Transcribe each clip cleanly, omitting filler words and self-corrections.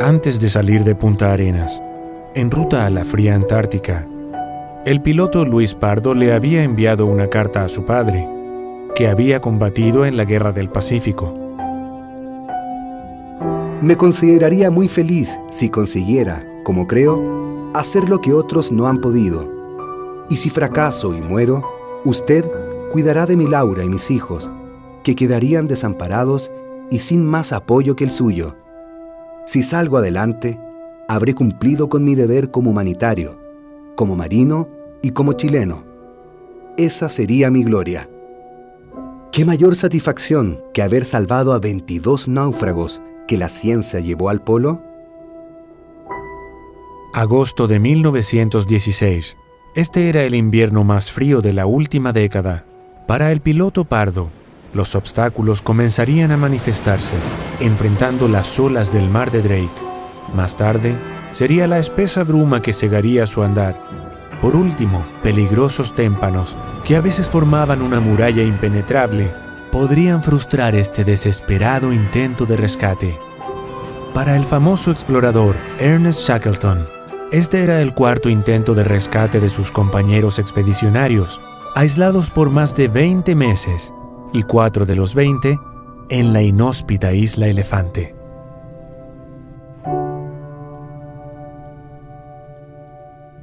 Antes de salir de Punta Arenas, en ruta a la fría Antártica, el piloto Luis Pardo le había enviado una carta a su padre, que había combatido en la Guerra del Pacífico. Me consideraría muy feliz si consiguiera, como creo, hacer lo que otros no han podido. Y si fracaso y muero, usted cuidará de mi Laura y mis hijos, que quedarían desamparados y sin más apoyo que el suyo. Si salgo adelante, habré cumplido con mi deber como humanitario, como marino y como chileno. Esa sería mi gloria. ¿Qué mayor satisfacción que haber salvado a 22 náufragos que la ciencia llevó al polo? Agosto de 1916. Este era el invierno más frío de la última década. Para el piloto Pardo, los obstáculos comenzarían a manifestarse, enfrentando las olas del mar de Drake. Más tarde, sería la espesa bruma que cegaría su andar. Por último, peligrosos témpanos, que a veces formaban una muralla impenetrable, podrían frustrar este desesperado intento de rescate. Para el famoso explorador Ernest Shackleton, este era el cuarto intento de rescate de sus compañeros expedicionarios, aislados por más de 20 meses, y 4 de los 20 en la inhóspita isla Elefante.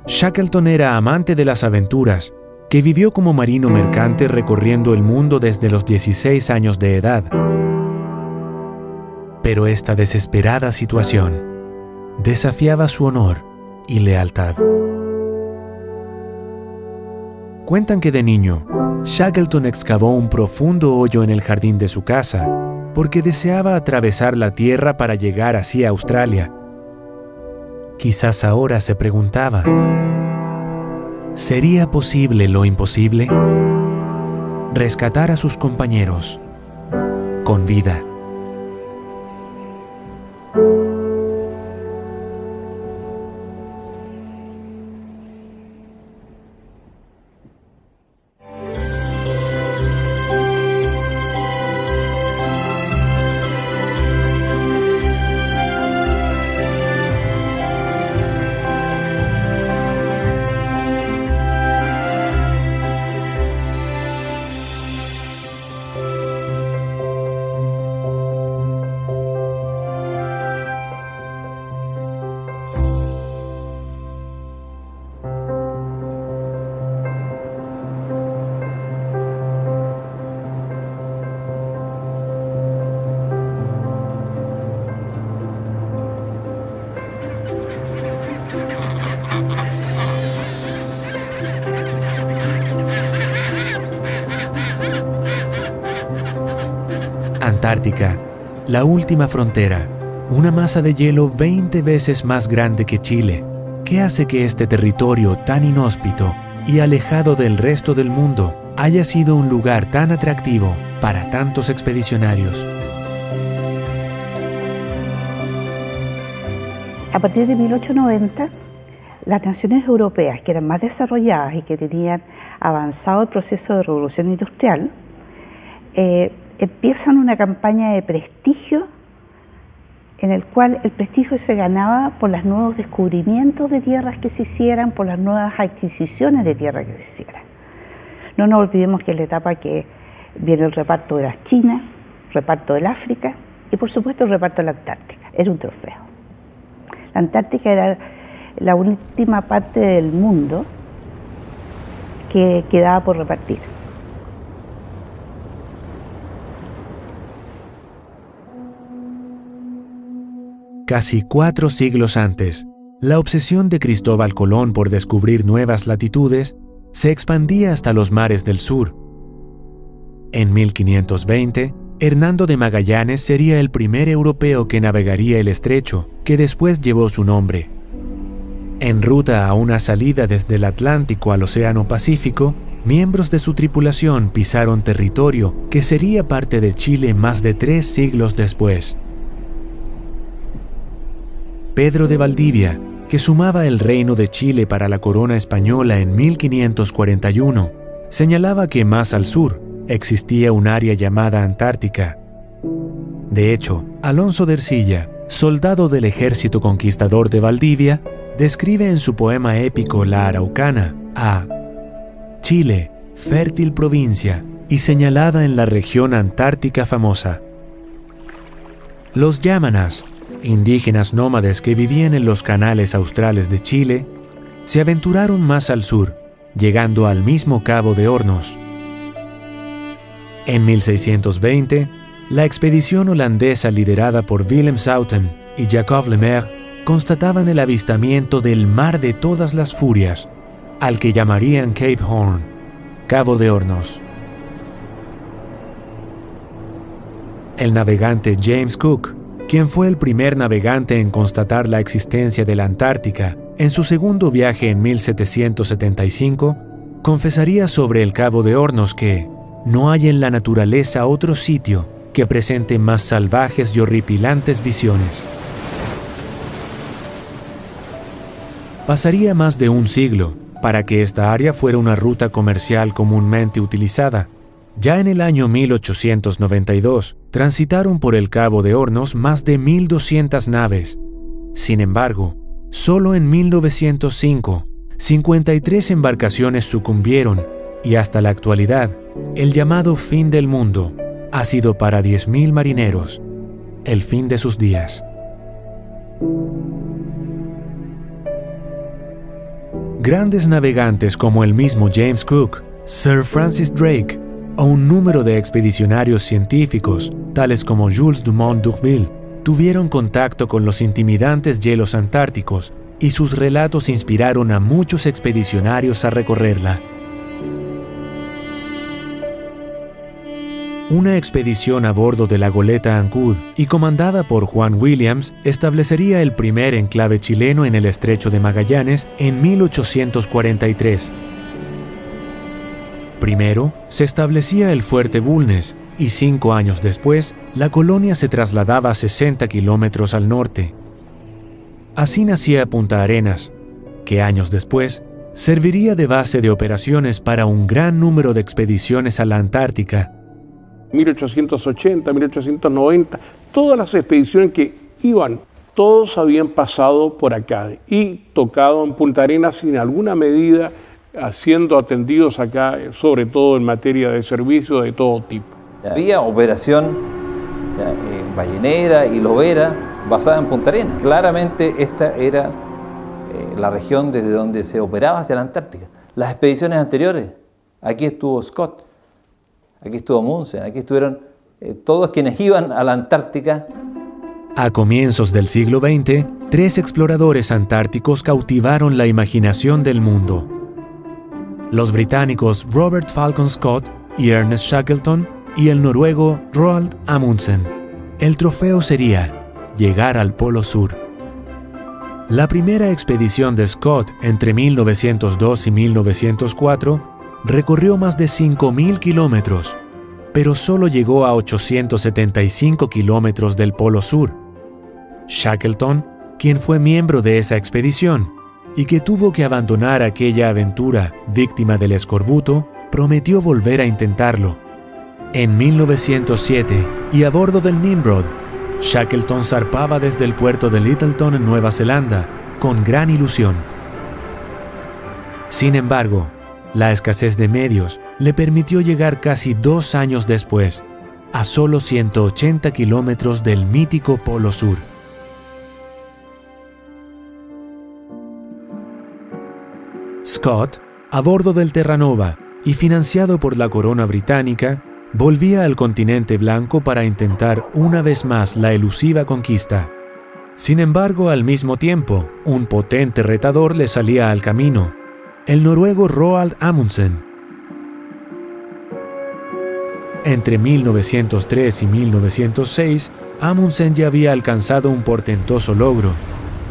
Shackleton era amante de las aventuras, que vivió como marino mercante recorriendo el mundo desde los 16 años de edad. Pero esta desesperada situación desafiaba su honor y lealtad. Cuentan que de niño, Shackleton excavó un profundo hoyo en el jardín de su casa porque deseaba atravesar la tierra para llegar así a Australia. Quizás ahora se preguntaba, ¿sería posible lo imposible? Rescatar a sus compañeros con vida. Antártica, la última frontera, una masa de hielo 20 veces más grande que Chile, que hace que este territorio tan inhóspito y alejado del resto del mundo haya sido un lugar tan atractivo para tantos expedicionarios. A partir de 1890, las naciones europeas que eran más desarrolladas y que tenían avanzado el proceso de revolución industrial, empiezan una campaña de prestigio en el cual el prestigio se ganaba por los nuevos descubrimientos de tierras que se hicieran, por las nuevas adquisiciones de tierra que se hicieran. No nos olvidemos que es la etapa que viene el reparto de las Chinas, el reparto del África y por supuesto el reparto de la Antártica. Era un trofeo. La Antártica era la última parte del mundo que quedaba por repartir. Casi 4 siglos antes, la obsesión de Cristóbal Colón por descubrir nuevas latitudes se expandía hasta los mares del sur. En 1520, Hernando de Magallanes sería el primer europeo que navegaría el estrecho, que después llevó su nombre. En ruta a una salida desde el Atlántico al Océano Pacífico, miembros de su tripulación pisaron territorio que sería parte de Chile más de 3 siglos después. Pedro de Valdivia, que sumaba el reino de Chile para la corona española en 1541, señalaba que más al sur existía un área llamada Antártica. De hecho, Alonso de Ercilla soldado del ejército conquistador de Valdivia, describe en su poema épico La Araucana a Chile, fértil provincia y señalada en la región antártica famosa. Los yámanas, indígenas nómades que vivían en los canales australes de Chile, se aventuraron más al sur, llegando al mismo Cabo de Hornos. En 1620, la expedición holandesa liderada por Willem Schouten y Jacob Lemaire constataban el avistamiento del Mar de Todas las Furias, al que llamarían Cape Horn, Cabo de Hornos. El navegante James Cook, quien fue el primer navegante en constatar la existencia de la Antártica, en su segundo viaje en 1775, confesaría sobre el Cabo de Hornos que no hay en la naturaleza otro sitio que presente más salvajes y horripilantes visiones. Pasaría más de un siglo para que esta área fuera una ruta comercial comúnmente utilizada. Ya en el año 1892, transitaron por el Cabo de Hornos más de 1.200 naves. Sin embargo, solo en 1905, 53 embarcaciones sucumbieron y hasta la actualidad, el llamado fin del mundo ha sido para 10.000 marineros el fin de sus días. Grandes navegantes como el mismo James Cook, Sir Francis Drake o un número de expedicionarios científicos, tales como Jules Dumont d'Urville, tuvieron contacto con los intimidantes hielos antárticos y sus relatos inspiraron a muchos expedicionarios a recorrerla. Una expedición a bordo de la goleta Ancud y comandada por Juan Williams establecería el primer enclave chileno en el Estrecho de Magallanes en 1843. Primero, se establecía el Fuerte Bulnes y 5 años después, la colonia se trasladaba a 60 kilómetros al norte. Así nacía Punta Arenas, que años después serviría de base de operaciones para un gran número de expediciones a la Antártica. 1880, 1890, todas las expediciones que iban, todos habían pasado por acá y tocado en Punta Arenas en alguna medida, siendo atendidos acá, sobre todo en materia de servicios de todo tipo. Había operación ballenera y lobera basada en Punta Arenas. Claramente esta era la región desde donde se operaba hacia la Antártica. Las expediciones anteriores, aquí estuvo Scott, aquí estuvo Amundsen, aquí estuvieron todos quienes iban a la Antártica. A comienzos del siglo XX, 3 exploradores antárticos cautivaron la imaginación del mundo. Los británicos Robert Falcon Scott y Ernest Shackleton y el noruego Roald Amundsen. El trofeo sería llegar al Polo Sur. La primera expedición de Scott entre 1902 y 1904 recorrió más de 5.000 kilómetros, pero solo llegó a 875 kilómetros del Polo Sur. Shackleton, quien fue miembro de esa expedición y que tuvo que abandonar aquella aventura víctima del escorbuto, prometió volver a intentarlo. En 1907, y a bordo del Nimrod, Shackleton zarpaba desde el puerto de Lyttelton en Nueva Zelanda, con gran ilusión. Sin embargo, la escasez de medios le permitió llegar casi 2 años después, a solo 180 kilómetros del mítico Polo Sur. Scott, a bordo del Terranova y financiado por la corona británica, volvía al continente blanco para intentar una vez más la elusiva conquista. Sin embargo, al mismo tiempo, un potente retador le salía al camino, el noruego Roald Amundsen. Entre 1903 y 1906, Amundsen ya había alcanzado un portentoso logro,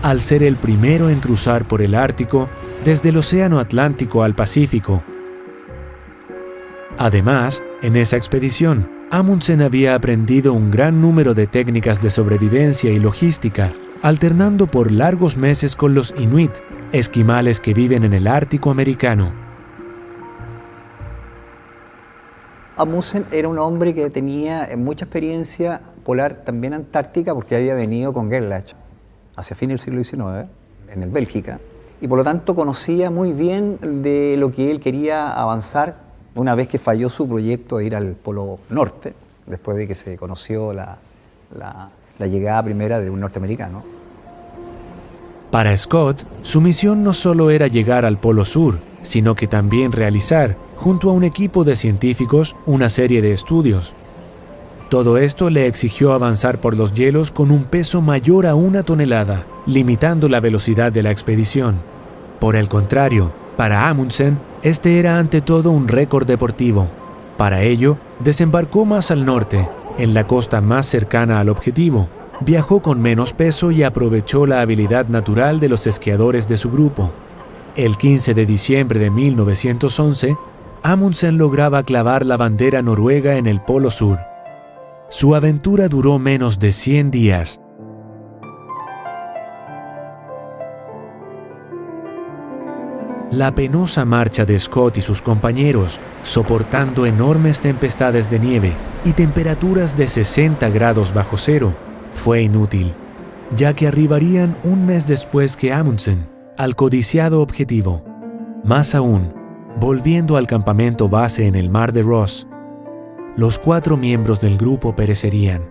al ser el primero en cruzar por el Ártico desde el Océano Atlántico al Pacífico. Además, en esa expedición, Amundsen había aprendido un gran número de técnicas de sobrevivencia y logística, alternando por largos meses con los Inuit, esquimales que viven en el Ártico americano. Amundsen era un hombre que tenía mucha experiencia polar también antártica, porque había venido con Gerlach hacia fines del siglo XIX, en el Bélgica, y por lo tanto conocía muy bien de lo que él quería avanzar una vez que falló su proyecto de ir al Polo Norte, después de que se conoció la llegada primera de un norteamericano. Para Scott, su misión no solo era llegar al Polo Sur, sino que también realizar, junto a un equipo de científicos, una serie de estudios. Todo esto le exigió avanzar por los hielos con un peso mayor a 1 tonelada, limitando la velocidad de la expedición. Por el contrario, para Amundsen, este era ante todo un récord deportivo. Para ello, desembarcó más al norte, en la costa más cercana al objetivo. Viajó con menos peso y aprovechó la habilidad natural de los esquiadores de su grupo. El 15 de diciembre de 1911, Amundsen lograba clavar la bandera noruega en el Polo Sur. Su aventura duró menos de 100 días. La penosa marcha de Scott y sus compañeros, soportando enormes tempestades de nieve y temperaturas de 60 grados bajo cero, fue inútil, ya que arribarían un mes después que Amundsen al codiciado objetivo. Más aún, volviendo al campamento base en el mar de Ross, los 4 miembros del grupo perecerían,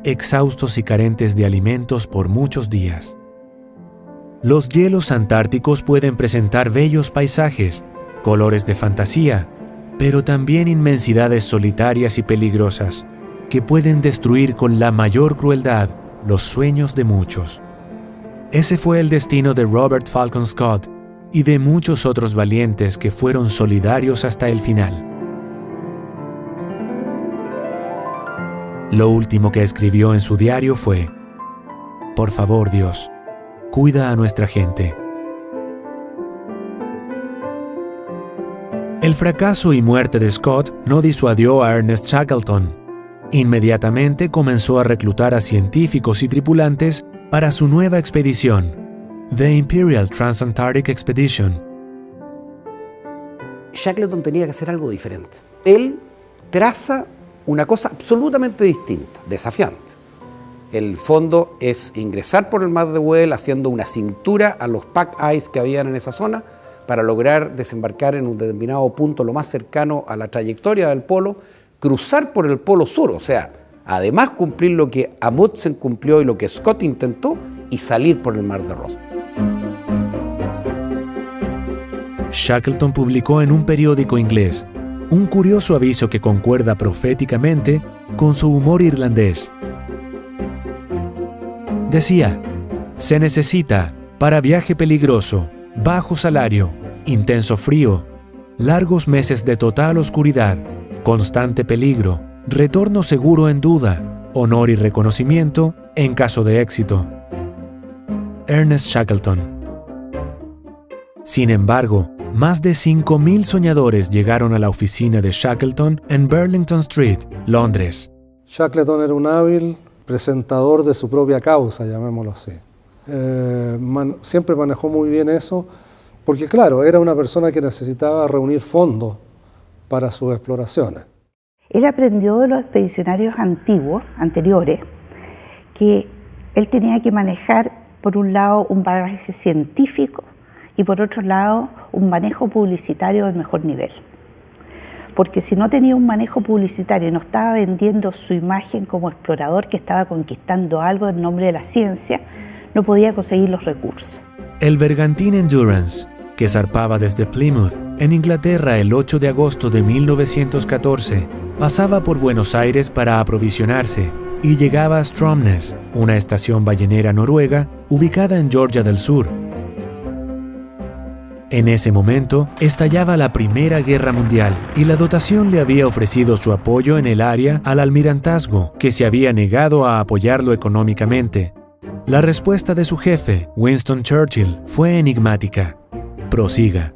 exhaustos y carentes de alimentos por muchos días. Los hielos antárticos pueden presentar bellos paisajes, colores de fantasía, pero también inmensidades solitarias y peligrosas, que pueden destruir con la mayor crueldad los sueños de muchos. Ese fue el destino de Robert Falcon Scott y de muchos otros valientes que fueron solidarios hasta el final. Lo último que escribió en su diario fue: "Por favor, Dios, cuida a nuestra gente". El fracaso y muerte de Scott no disuadió a Ernest Shackleton. Inmediatamente comenzó a reclutar a científicos y tripulantes para su nueva expedición, The Imperial Transantarctic Expedition. Shackleton tenía que hacer algo diferente. Él traza una cosa absolutamente distinta, desafiante. El fondo es ingresar por el mar de Weddell haciendo una cintura a los pack ice que habían en esa zona para lograr desembarcar en un determinado punto lo más cercano a la trayectoria del polo, cruzar por el polo sur, o sea, además cumplir lo que Amundsen cumplió y lo que Scott intentó, y salir por el mar de Ross. Shackleton publicó en un periódico inglés un curioso aviso que concuerda proféticamente con su humor irlandés. Decía: "Se necesita, para viaje peligroso, bajo salario, intenso frío, largos meses de total oscuridad, constante peligro, retorno seguro en duda, honor y reconocimiento en caso de éxito". Ernest Shackleton. Sin embargo, más de 5.000 soñadores llegaron a la oficina de Shackleton en Burlington Street, Londres. Shackleton era un hábil presentador de su propia causa, llamémoslo así. Siempre manejó muy bien eso, porque claro, era una persona que necesitaba reunir fondos para sus exploraciones. Él aprendió de los expedicionarios anteriores, que él tenía que manejar, por un lado, un bagaje científico y por otro lado, un manejo publicitario del mejor nivel. Porque si no tenía un manejo publicitario y no estaba vendiendo su imagen como explorador que estaba conquistando algo en nombre de la ciencia, no podía conseguir los recursos. El bergantín Endurance, que zarpaba desde Plymouth, en Inglaterra, el 8 de agosto de 1914, pasaba por Buenos Aires para aprovisionarse y llegaba a Stromness, una estación ballenera noruega ubicada en Georgia del Sur. En ese momento, estallaba la Primera Guerra Mundial y la dotación le había ofrecido su apoyo en el área al almirantazgo, que se había negado a apoyarlo económicamente. La respuesta de su jefe, Winston Churchill, fue enigmática: "Prosiga".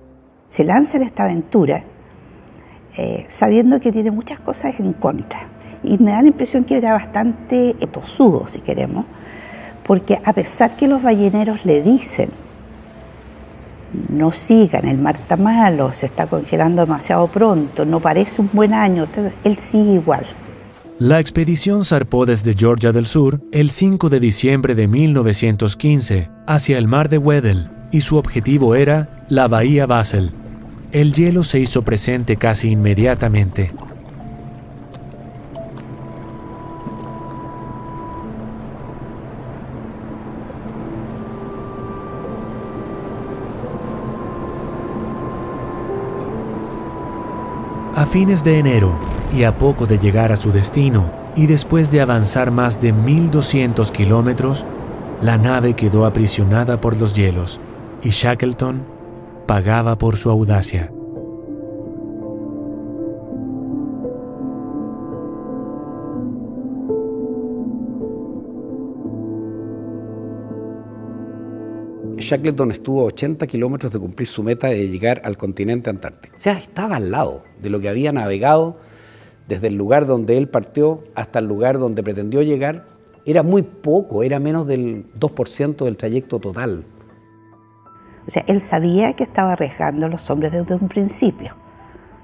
Se lanza en esta aventura sabiendo que tiene muchas cosas en contra. Y me da la impresión que era bastante tosudo, si queremos, porque a pesar que los balleneros le dicen: "No sigan, el mar está malo, se está congelando demasiado pronto, no parece un buen año", él sigue igual. La expedición zarpó desde Georgia del Sur el 5 de diciembre de 1915 hacia el mar de Weddell y su objetivo era la bahía Basel. El hielo se hizo presente casi inmediatamente. A fines de enero, y a poco de llegar a su destino, y después de avanzar más de 1.200 kilómetros, la nave quedó aprisionada por los hielos, y Shackleton pagaba por su audacia. Shackleton estuvo a 80 kilómetros de cumplir su meta de llegar al continente antártico. O sea, estaba al lado de lo que había navegado desde el lugar donde él partió hasta el lugar donde pretendió llegar. Era muy poco, era menos del 2% del trayecto total. O sea, él sabía que estaba arriesgando a los hombres desde un principio.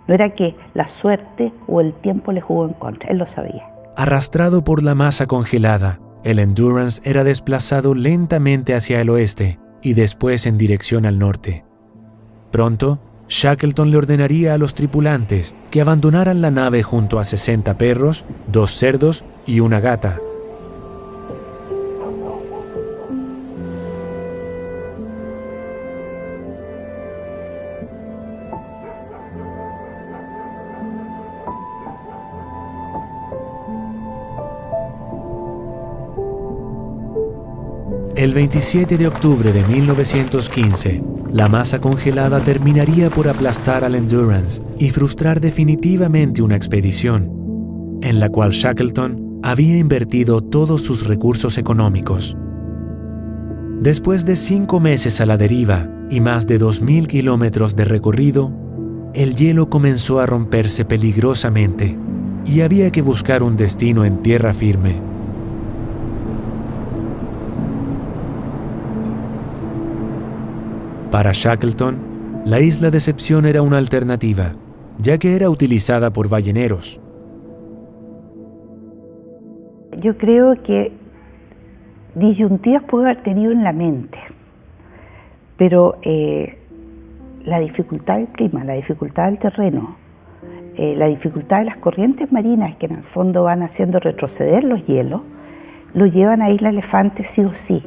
No era que la suerte o el tiempo le jugó en contra, él lo sabía. Arrastrado por la masa congelada, el Endurance era desplazado lentamente hacia el oeste y después en dirección al norte. Pronto, Shackleton le ordenaría a los tripulantes que abandonaran la nave junto a 60 perros, 2 cerdos y una gata. El 27 de octubre de 1915, la masa congelada terminaría por aplastar al Endurance y frustrar definitivamente una expedición, en la cual Shackleton había invertido todos sus recursos económicos. Después de 5 meses a la deriva y más de 2.000 kilómetros de recorrido, el hielo comenzó a romperse peligrosamente y había que buscar un destino en tierra firme. Para Shackleton, la isla Decepción era una alternativa, ya que era utilizada por balleneros. Yo creo que disyuntivas puede haber tenido en la mente, pero la dificultad del clima, la dificultad del terreno, la dificultad de las corrientes marinas que en el fondo van haciendo retroceder los hielos, lo llevan a Isla Elefante sí o sí.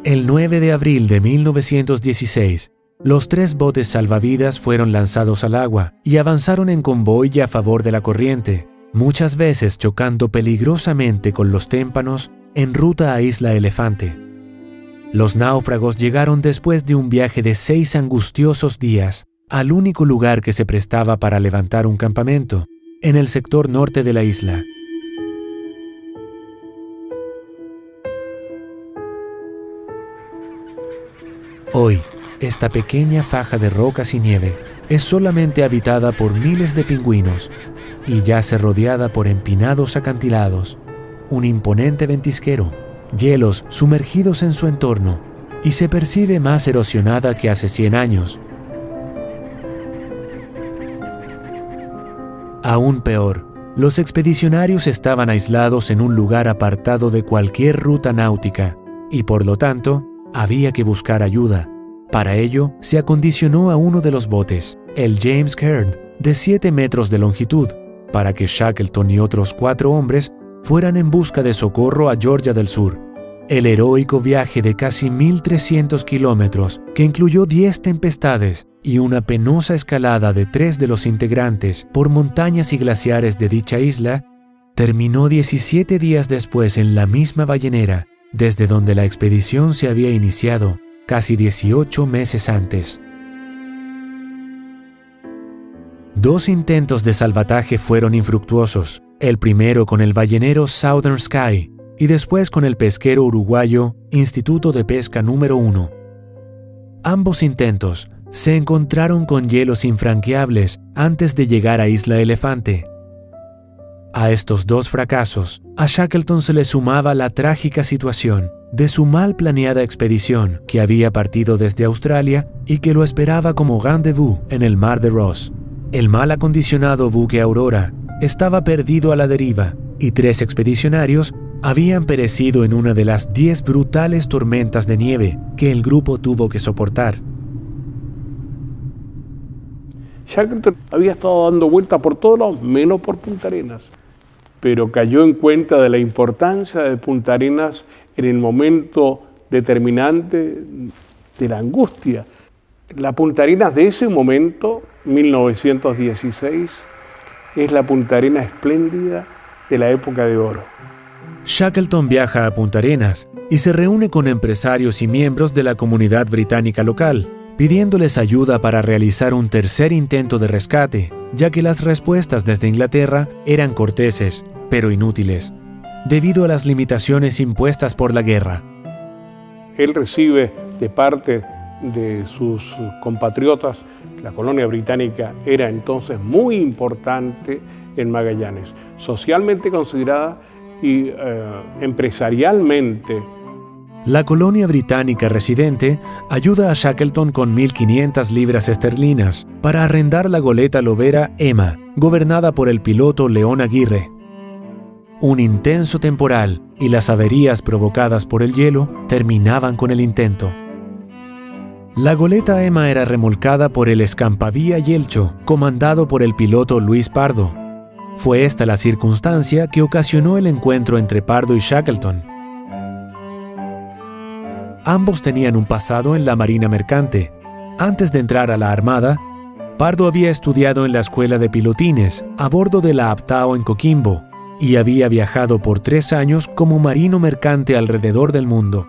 El 9 de abril de 1916, los 3 botes salvavidas fueron lanzados al agua y avanzaron en convoy a favor de la corriente, muchas veces chocando peligrosamente con los témpanos en ruta a Isla Elefante. Los náufragos llegaron después de un viaje de 6 angustiosos días al único lugar que se prestaba para levantar un campamento, en el sector norte de la isla. Hoy, esta pequeña faja de rocas y nieve es solamente habitada por miles de pingüinos y yace rodeada por empinados acantilados, un imponente ventisquero, hielos sumergidos en su entorno, y se percibe más erosionada que hace 100 años. Aún peor, los expedicionarios estaban aislados en un lugar apartado de cualquier ruta náutica y por lo tanto, había que buscar ayuda. Para ello, se acondicionó a uno de los botes, el James Caird, de 7 metros de longitud, para que Shackleton y otros 4 hombres fueran en busca de socorro a Georgia del Sur. El heroico viaje de casi 1.300 kilómetros, que incluyó 10 tempestades y una penosa escalada de 3 de los integrantes por montañas y glaciares de dicha isla, terminó 17 días después en la misma ballenera, desde donde la expedición se había iniciado casi 18 meses antes. 2 intentos de salvataje fueron infructuosos, el primero con el ballenero Southern Sky y después con el pesquero uruguayo Instituto de Pesca número 1. Ambos intentos se encontraron con hielos infranqueables antes de llegar a Isla Elefante. A estos 2 fracasos, a Shackleton se le sumaba la trágica situación de su mal planeada expedición que había partido desde Australia y que lo esperaba como rendezvous en el mar de Ross. El mal acondicionado buque Aurora estaba perdido a la deriva y 3 expedicionarios habían perecido en una de las 10 brutales tormentas de nieve que el grupo tuvo que soportar. Shackleton había estado dando vueltas por todos lados, menos por Punta Arenas, pero cayó en cuenta de la importancia de Punta Arenas en el momento determinante de la angustia. La Punta Arenas de ese momento, 1916, es la Punta Arenas espléndida de la época de oro. Shackleton viaja a Punta Arenas y se reúne con empresarios y miembros de la comunidad británica local, pidiéndoles ayuda para realizar un tercer intento de rescate, ya que las respuestas desde Inglaterra eran corteses, pero inútiles, debido a las limitaciones impuestas por la guerra. Él recibe de parte de sus compatriotas, la colonia británica era entonces muy importante en Magallanes, socialmente considerada y empresarialmente. La colonia británica residente ayuda a Shackleton con 1.500 libras esterlinas para arrendar la goleta lobera Emma, gobernada por el piloto León Aguirre. Un intenso temporal y las averías provocadas por el hielo terminaban con el intento. La goleta Emma era remolcada por el Escampavía Yelcho, comandado por el piloto Luis Pardo. Fue esta la circunstancia que ocasionó el encuentro entre Pardo y Shackleton. Ambos tenían un pasado en la marina mercante. Antes de entrar a la armada, Pardo había estudiado en la escuela de pilotines a bordo de la Aptao en Coquimbo y había viajado por 3 años como marino mercante alrededor del mundo.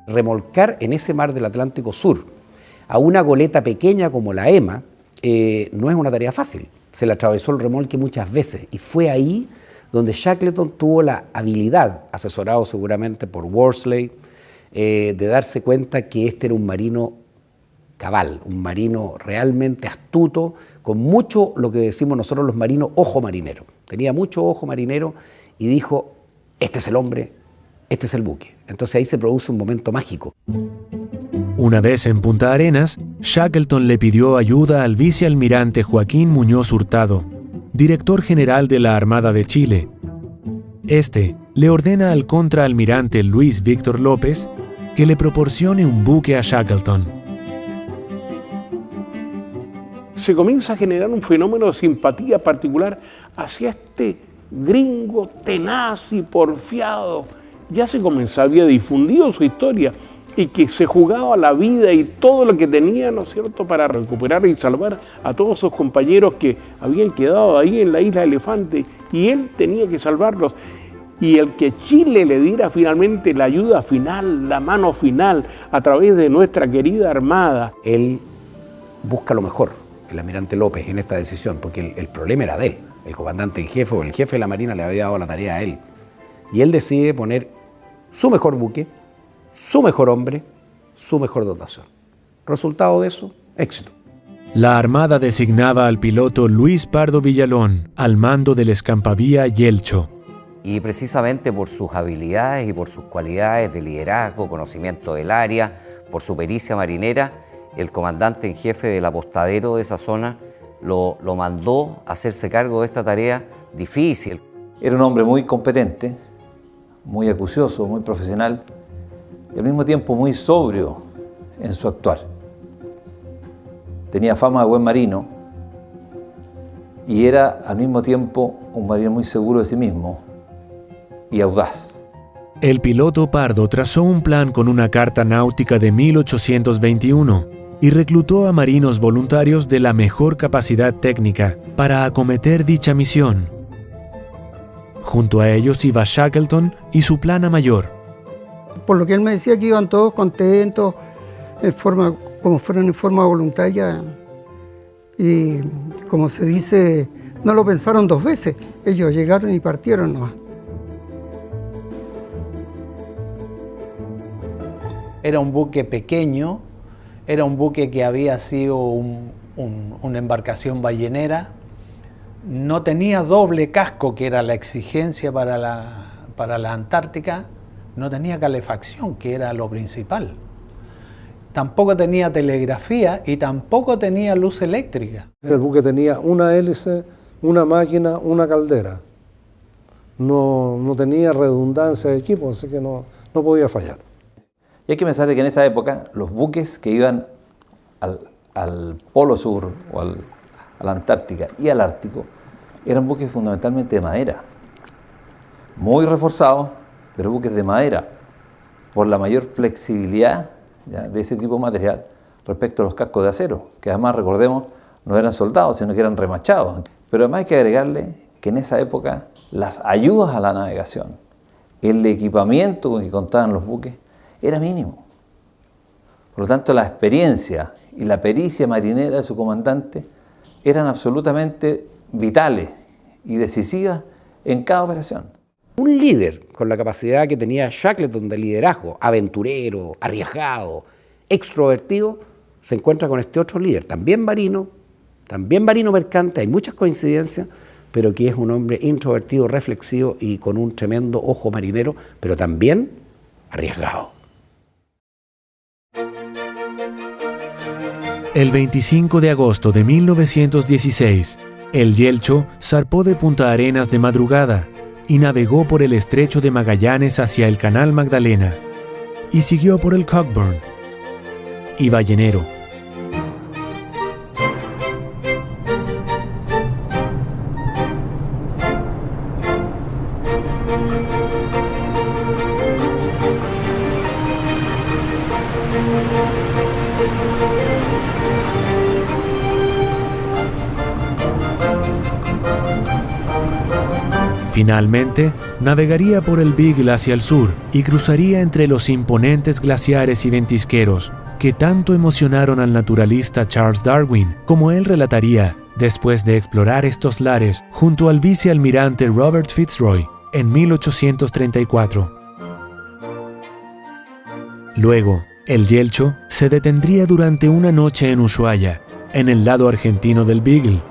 Remolcar en ese mar del Atlántico Sur a una goleta pequeña como la Emma no es una tarea fácil. Se le atravesó el remolque muchas veces y fue ahí donde Shackleton tuvo la habilidad, asesorado seguramente por Worsley, de darse cuenta que este era un marino cabal, un marino realmente astuto, con mucho, lo que decimos nosotros los marinos, ojo marinero. Tenía mucho ojo marinero y dijo, este es el hombre, este es el buque. Entonces ahí se produce un momento mágico. Una vez en Punta Arenas, Shackleton le pidió ayuda al vicealmirante Joaquín Muñoz Hurtado, director general de la Armada de Chile. Este le ordena al contraalmirante Luis Víctor López que le proporcione un buque a Shackleton. Se comienza a generar un fenómeno de simpatía particular hacia este gringo tenaz y porfiado. Ya se había difundido su historia y que se jugaba la vida y todo lo que tenía, ¿no es cierto?, para recuperar y salvar a todos sus compañeros que habían quedado ahí en la isla Elefante, y él tenía que salvarlos. Y el que Chile le diera finalmente la ayuda final, la mano final, a través de nuestra querida Armada. Él busca lo mejor, el almirante López, en esta decisión, porque el problema era de él. El comandante en jefe o el jefe de la Marina le había dado la tarea a él. Y él decide poner su mejor buque, su mejor hombre, su mejor dotación. Resultado de eso, éxito. La Armada designaba al piloto Luis Pardo Villalón al mando del Escampavía Yelcho. Y precisamente por sus habilidades y por sus cualidades de liderazgo, conocimiento del área, por su pericia marinera, el comandante en jefe del apostadero de esa zona lo mandó a hacerse cargo de esta tarea difícil. Era un hombre muy competente, muy acucioso, muy profesional y al mismo tiempo muy sobrio en su actuar. Tenía fama de buen marino y era al mismo tiempo un marino muy seguro de sí mismo y audaz. El piloto Pardo trazó un plan con una carta náutica de 1821 y reclutó a marinos voluntarios de la mejor capacidad técnica para acometer dicha misión. Junto a ellos iba Shackleton y su plana mayor. Por lo que él me decía que iban todos contentos, como fueron en forma voluntaria, y como se dice, no lo pensaron 2 veces, ellos llegaron y partieron nomás. Era un buque pequeño, era un buque que había sido una embarcación ballenera, no tenía doble casco, que era la exigencia para la Antártica, no tenía calefacción, que era lo principal. Tampoco tenía telegrafía y tampoco tenía luz eléctrica. El buque tenía una hélice una máquina, una caldera. No tenía redundancia de equipo, así que no podía fallar. Y hay que pensar de que en esa época los buques que iban al Polo Sur o a la Antártica y al Ártico eran buques fundamentalmente de madera, muy reforzados, pero buques de madera, por la mayor flexibilidad de ese tipo de material respecto a los cascos de acero, que además, recordemos, no eran soldados, sino que eran remachados. Pero además hay que agregarle que en esa época las ayudas a la navegación, el equipamiento con que contaban los buques, era mínimo. Por lo tanto, la experiencia y la pericia marinera de su comandante eran absolutamente vitales y decisivas en cada operación. Un líder con la capacidad que tenía Shackleton de liderazgo, aventurero, arriesgado, extrovertido, se encuentra con este otro líder, también marino mercante, hay muchas coincidencias, pero que es un hombre introvertido, reflexivo y con un tremendo ojo marinero, pero también arriesgado. El 25 de agosto de 1916, el Yelcho zarpó de Punta Arenas de madrugada y navegó por el estrecho de Magallanes hacia el Canal Magdalena y siguió por el Cockburn y Ballenero. Finalmente, navegaría por el Beagle hacia el sur y cruzaría entre los imponentes glaciares y ventisqueros que tanto emocionaron al naturalista Charles Darwin, como él relataría después de explorar estos lares junto al vicealmirante Robert Fitzroy en 1834. Luego, el Yelcho se detendría durante una noche en Ushuaia, en el lado argentino del Beagle.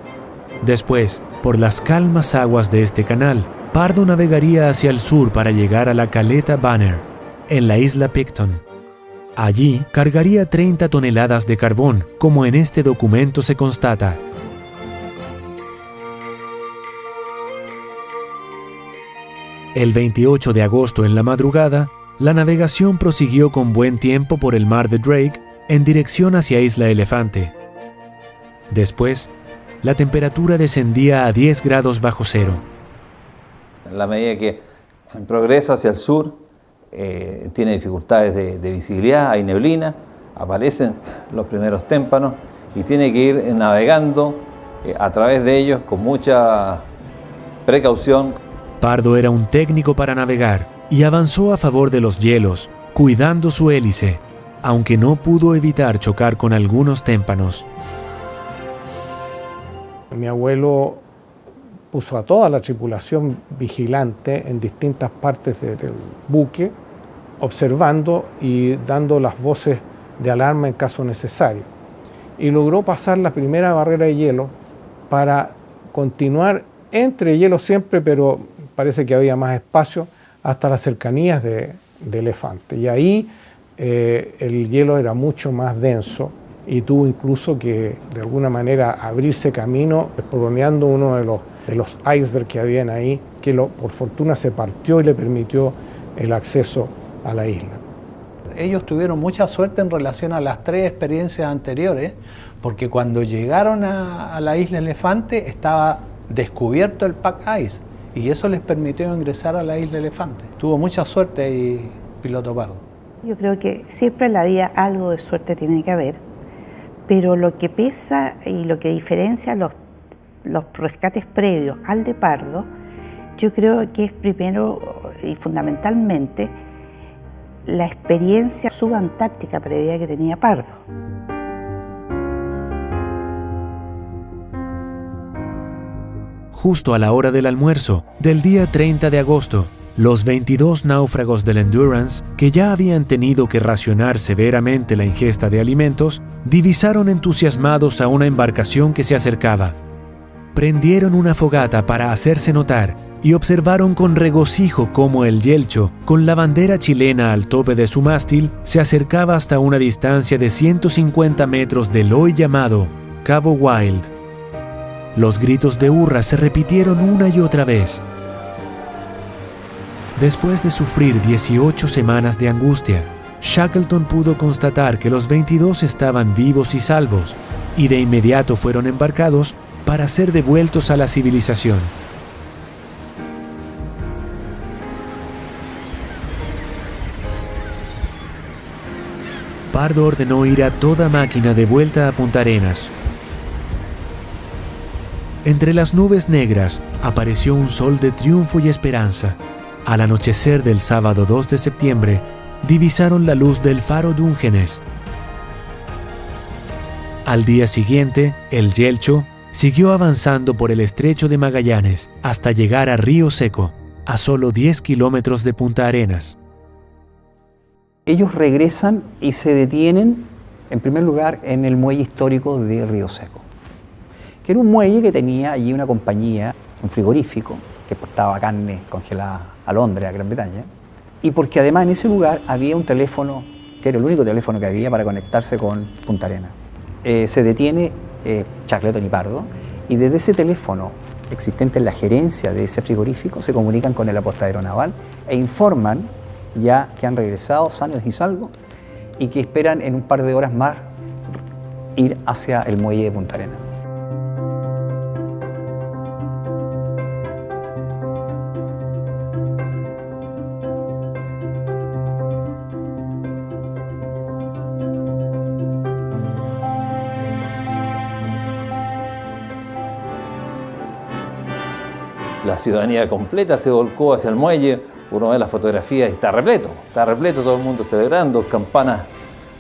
Después, por las calmas aguas de este canal, Pardo navegaría hacia el sur para llegar a la caleta Banner, en la isla Picton. Allí cargaría 30 toneladas de carbón, como en este documento se constata. El 28 de agosto en la madrugada, la navegación prosiguió con buen tiempo por el mar de Drake en dirección hacia Isla Elefante. Después, la temperatura descendía a 10 grados bajo cero. En la medida que progresa hacia el sur, tiene dificultades de visibilidad, hay neblina, aparecen los primeros témpanos y tiene que ir navegando a través de ellos con mucha precaución. Pardo era un técnico para navegar y avanzó a favor de los hielos, cuidando su hélice, aunque no pudo evitar chocar con algunos témpanos. Mi abuelo puso a toda la tripulación vigilante en distintas partes del buque, observando y dando las voces de alarma en caso necesario. Y logró pasar la primera barrera de hielo para continuar entre hielo siempre, pero parece que había más espacio, hasta las cercanías de Elefante. Y ahí el hielo era mucho más denso y tuvo incluso que de alguna manera abrirse camino espoloneando uno de los icebergs que habían ahí, que por fortuna se partió y le permitió el acceso a la isla. Ellos tuvieron mucha suerte en relación a las 3 experiencias anteriores, porque cuando llegaron a la isla Elefante estaba descubierto el pack ice y eso les permitió ingresar a la isla Elefante. Tuvo mucha suerte ahí piloto Pardo. Yo creo que siempre en la vida algo de suerte tiene que haber, pero lo que pesa y lo que diferencia los rescates previos al de Pardo, yo creo que es primero y fundamentalmente la experiencia subantártica previa que tenía Pardo. Justo a la hora del almuerzo del día 30 de agosto, los 22 náufragos del Endurance, que ya habían tenido que racionar severamente la ingesta de alimentos, divisaron entusiasmados a una embarcación que se acercaba. Prendieron una fogata para hacerse notar y observaron con regocijo cómo el Yelcho, con la bandera chilena al tope de su mástil, se acercaba hasta una distancia de 150 metros del hoy llamado Cabo Wild. Los gritos de hurra se repitieron una y otra vez. Después de sufrir 18 semanas de angustia, Shackleton pudo constatar que los 22 estaban vivos y salvos, y de inmediato fueron embarcados para ser devueltos a la civilización. Pardo ordenó ir a toda máquina de vuelta a Punta Arenas. Entre las nubes negras apareció un sol de triunfo y esperanza. Al anochecer del sábado 2 de septiembre, divisaron la luz del faro Dungeness. Al día siguiente, el Yelcho siguió avanzando por el estrecho de Magallanes hasta llegar a Río Seco, a solo 10 kilómetros de Punta Arenas. Ellos regresan y se detienen, en primer lugar, en el muelle histórico de Río Seco, que era un muelle que tenía allí una compañía, un frigorífico, que exportaba carne congelada a Londres, a Gran Bretaña, y porque además en ese lugar había un teléfono, que era el único teléfono que había para conectarse con Punta Arenas. Se detiene Shackleton y Pardo, y desde ese teléfono existente en la gerencia de ese frigorífico se comunican con el apostadero naval e informan ya que han regresado sanos y salvos y que esperan en un par de horas más ir hacia el muelle de Punta Arenas. La ciudadanía completa se volcó hacia el muelle. Uno ve las fotografías y está repleto, todo el mundo celebrando, campanas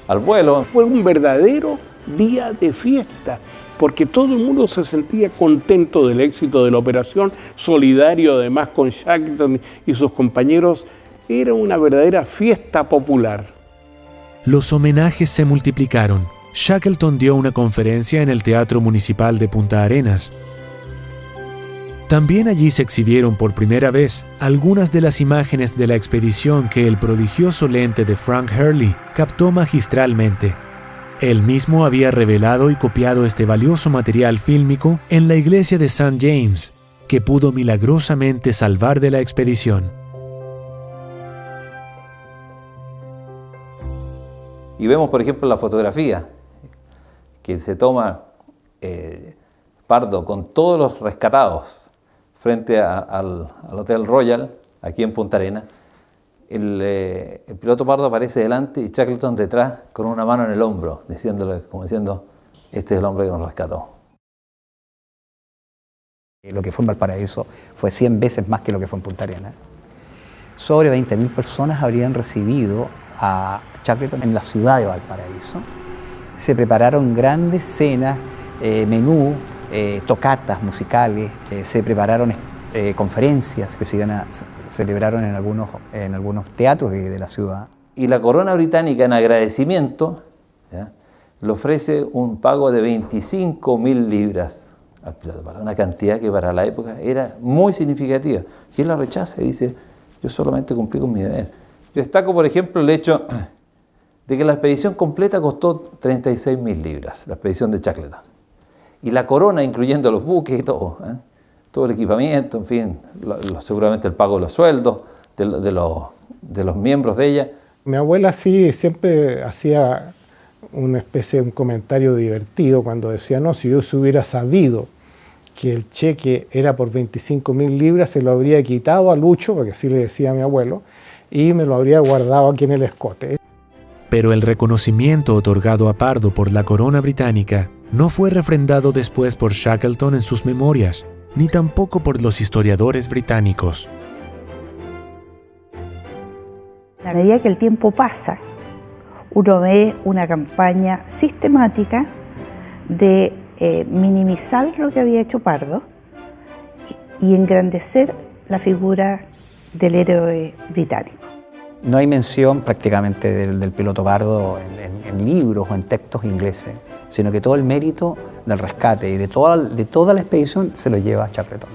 al vuelo. Fue un verdadero día de fiesta, porque todo el mundo se sentía contento del éxito de la operación, solidario además con Shackleton y sus compañeros. Era una verdadera fiesta popular. Los homenajes se multiplicaron. Shackleton dio una conferencia en el Teatro Municipal de Punta Arenas. También allí se exhibieron por primera vez algunas de las imágenes de la expedición que el prodigioso lente de Frank Hurley captó magistralmente. Él mismo había revelado y copiado este valioso material fílmico en la iglesia de St. James, que pudo milagrosamente salvar de la expedición. Y vemos, por ejemplo, la fotografía que se toma Pardo con todos los rescatados frente al Hotel Royal, aquí en Punta Arenas. El piloto Pardo aparece delante y Shackleton detrás con una mano en el hombro, como diciendo, este es el hombre que nos rescató. Lo que fue en Valparaíso fue 100 veces más que lo que fue en Punta Arenas. Sobre 20.000 personas habrían recibido a Shackleton en la ciudad de Valparaíso. Se prepararon grandes cenas, menú, tocatas musicales, se prepararon conferencias que se celebraron en algunos teatros de la ciudad. Y la corona británica, en agradecimiento, ¿ya?, le ofrece un pago de 25.000 libras al piloto Pardo, una cantidad que para la época era muy significativa. Y él la rechaza y dice, yo solamente cumplí con mi deber. Yo destaco, por ejemplo, el hecho de que la expedición completa costó 36.000 libras, la expedición de Shackleton. Y la corona, incluyendo los buques y todo, todo el equipamiento, en fin, seguramente el pago de los sueldos de los miembros de ella. Mi abuela sí siempre hacía una especie de un comentario divertido cuando decía, no, si yo se hubiera sabido que el cheque era por 25.000 libras, se lo habría quitado a Lucho, porque así le decía a mi abuelo, y me lo habría guardado aquí en el escote. Pero el reconocimiento otorgado a Pardo por la corona británica no fue refrendado después por Shackleton en sus memorias, ni tampoco por los historiadores británicos. A medida que el tiempo pasa, uno ve una campaña sistemática de minimizar lo que había hecho Pardo y engrandecer la figura del héroe británico. No hay mención prácticamente del piloto Pardo en libros o en textos ingleses, sino que todo el mérito del rescate y de toda la expedición se lo lleva Shackleton.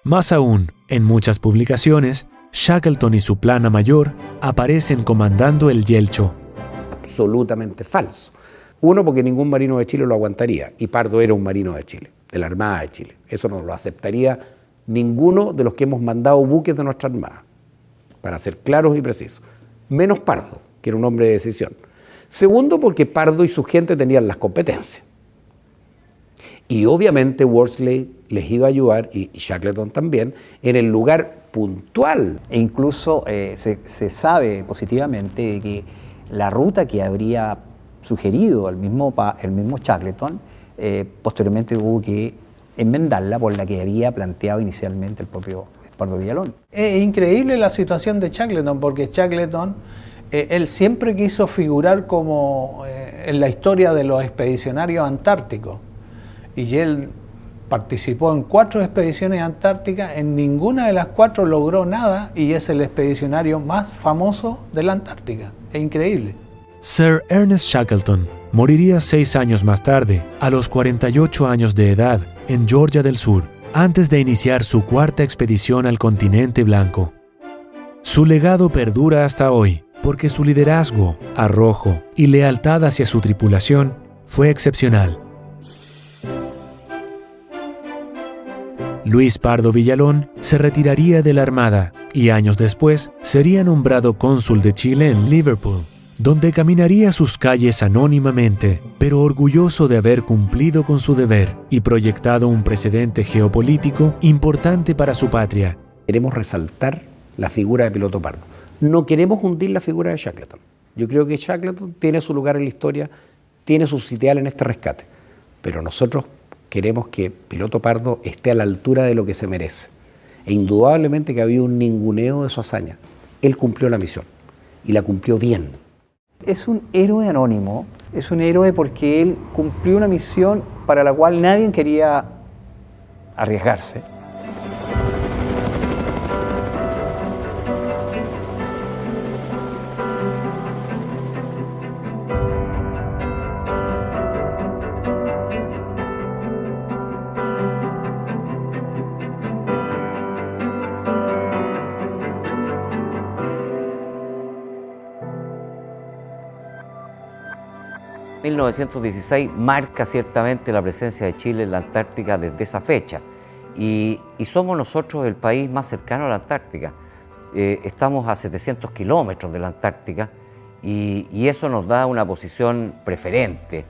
Más aún, en muchas publicaciones, Shackleton y su plana mayor aparecen comandando el Yelcho. Absolutamente falso. Uno, porque ningún marino de Chile lo aguantaría, y Pardo era un marino de Chile. de la Armada de Chile. Eso no lo aceptaría ninguno de los que hemos mandado buques de nuestra Armada, para ser claros y precisos. Menos Pardo, que era un hombre de decisión. Segundo, porque Pardo y su gente tenían las competencias. Y obviamente Worsley les iba a ayudar, y Shackleton también, en el lugar puntual. E incluso se sabe positivamente de que la ruta que habría sugerido el mismo Shackleton, posteriormente hubo que enmendarla por la que había planteado inicialmente el propio Pardo Villalón. Es increíble la situación de Shackleton, porque Shackleton, él siempre quiso figurar como en la historia de los expedicionarios antárticos, y él participó en 4 expediciones antárticas, en ninguna de las 4 logró nada, y es el expedicionario más famoso de la Antártica. Es increíble. Sir Ernest Shackleton moriría 6 años más tarde, a los 48 años de edad, en Georgia del Sur, antes de iniciar su 4ª expedición al continente blanco. Su legado perdura hasta hoy, porque su liderazgo, arrojo y lealtad hacia su tripulación fue excepcional. Luis Pardo Villalón se retiraría de la Armada y años después sería nombrado cónsul de Chile en Liverpool, donde caminaría sus calles anónimamente, pero orgulloso de haber cumplido con su deber y proyectado un precedente geopolítico importante para su patria. Queremos resaltar la figura de Piloto Pardo. No queremos hundir la figura de Shackleton. Yo creo que Shackleton tiene su lugar en la historia, tiene su sitial en este rescate, pero nosotros queremos que Piloto Pardo esté a la altura de lo que se merece. E indudablemente que había un ninguneo de su hazaña. Él cumplió la misión y la cumplió bien. Es un héroe anónimo, es un héroe porque él cumplió una misión para la cual nadie quería arriesgarse. En 1916 marca ciertamente la presencia de Chile en la Antártica desde esa fecha y somos nosotros el país más cercano a la Antártica. Estamos a 700 kilómetros de la Antártica y eso nos da una posición preferente.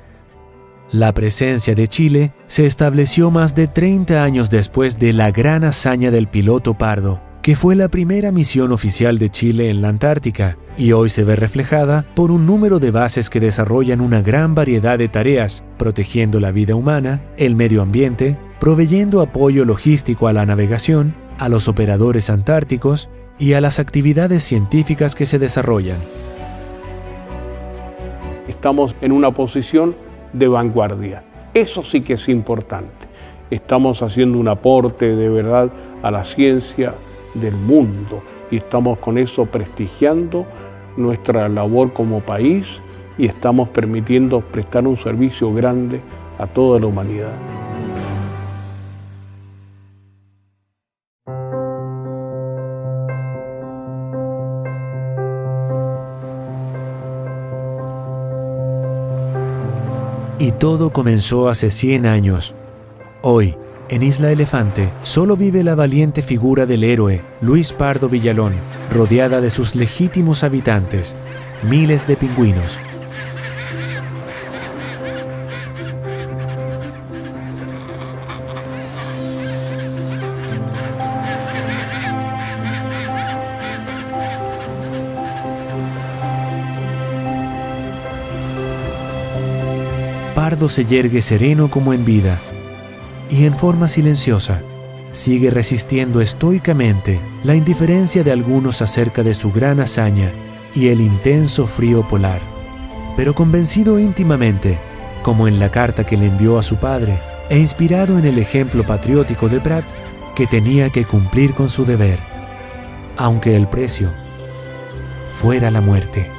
La presencia de Chile se estableció más de 30 años después de la gran hazaña del piloto Pardo, que fue la primera misión oficial de Chile en la Antártica, y hoy se ve reflejada por un número de bases que desarrollan una gran variedad de tareas, protegiendo la vida humana, el medio ambiente, proveyendo apoyo logístico a la navegación, a los operadores antárticos y a las actividades científicas que se desarrollan. Estamos en una posición de vanguardia. Eso sí que es importante. Estamos haciendo un aporte de verdad a la ciencia del mundo y estamos con eso prestigiando nuestra labor como país y estamos permitiendo prestar un servicio grande a toda la humanidad. Y todo comenzó hace 100 años. Hoy, en Isla Elefante, solo vive la valiente figura del héroe Luis Pardo Villalón, rodeada de sus legítimos habitantes, miles de pingüinos. Pardo se yergue sereno como en vida, y en forma silenciosa, sigue resistiendo estoicamente la indiferencia de algunos acerca de su gran hazaña y el intenso frío polar, pero convencido íntimamente, como en la carta que le envió a su padre, e inspirado en el ejemplo patriótico de Prat, que tenía que cumplir con su deber, aunque el precio fuera la muerte.